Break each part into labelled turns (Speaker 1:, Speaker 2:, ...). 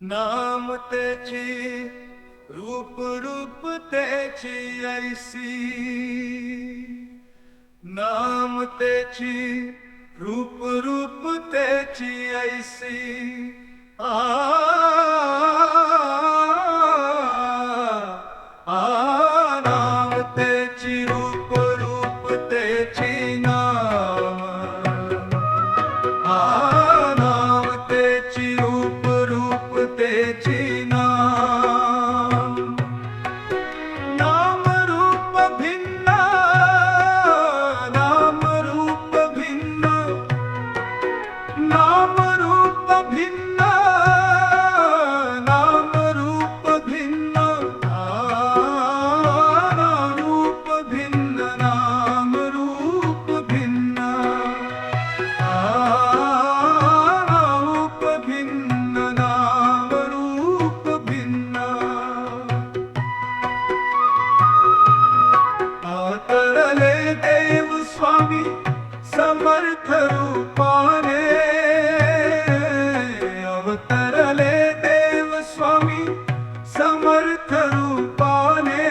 Speaker 1: नाम त्याची रूप रूप त्याची ऐसी, नाम त्याची रूप रूप त्याची ऐसी। आ आ नाम त्याची रूप रूप त्याची नाम, आ नाम त्याची रूप रूप त्याची नाम। नाम रूप भिन्न, नाम रूप भिन्न, नाम रूप भिन्न, नाम रूप भिन्न, नाम रूप भिन्न, नाम रूप भिन्न, रूप भिन्न, नाम रूप भिन्न। अवतरले देव स्वामी समर्थ रूपाने, अवतरले देव स्वामी समर्थ रूपाने।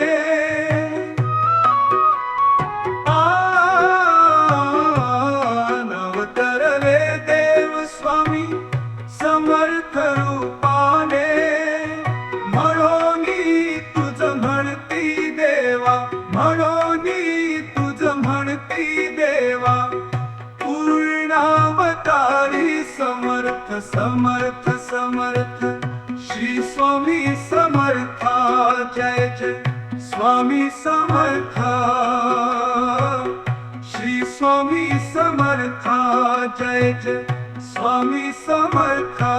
Speaker 1: अवतरले देव स्वामी समर्थ रूपाने, म्हणोनी तुझ म्हणती देवा, म्हणोनी तुझ म्हणती देवा। पूर्णावतारी समर्थ समर्थ समर्थ, श्री स्वामी समर्था जय जय स्वामी समर्था, श्री स्वामी समर्था जय जय स्वामी समर्था।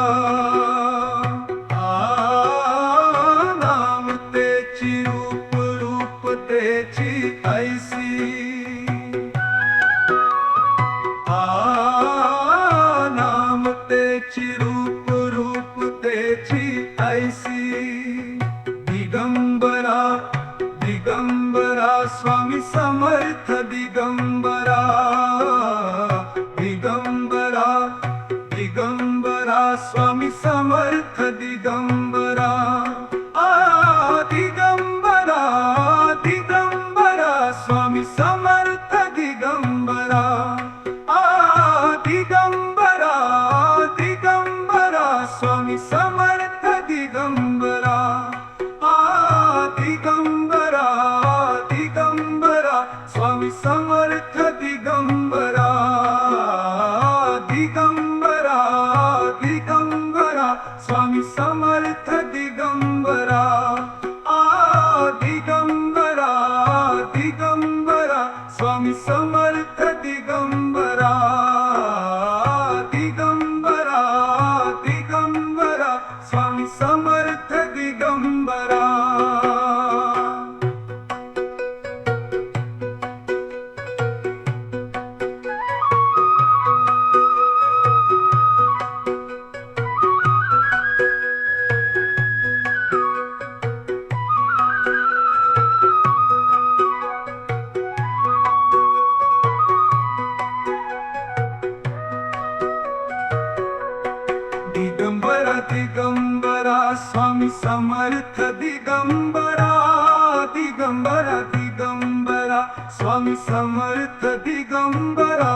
Speaker 1: नाम त्याची रूप रूप त्याची ऐसी, नाम त्याची रूप रूप त्याची ऐसी। दिगंबरा दिगंबरा स्वामी समर्थ दिगंबरा, दिगंबरा दिगंबरा स्वामी समर्थ दिगंबरा। दिगंबरा दिगंबरा स्वामी समर्थ दिगंबरा, दिगंबरा दिगंबरा स्वामी समर्थ दिगंबरा। दिगंबरा दिगंबरा स्वामी समर्थ दिगंबरा, दिगंबरा दिगंबरा स्वामी समर्थ दिगंबरा। दिगंबरा दिगंबरा स्वामी समर्थ दिगंबरा, दिगंबरा दिगंबरा स्वामी समर्थ दिगंबरा। दिगंबरा दिगंबरा स्वामी समर्थ दिगंबरा, दिगंबरा दिगंबरा स्वामी समर्थ दिगंबरा।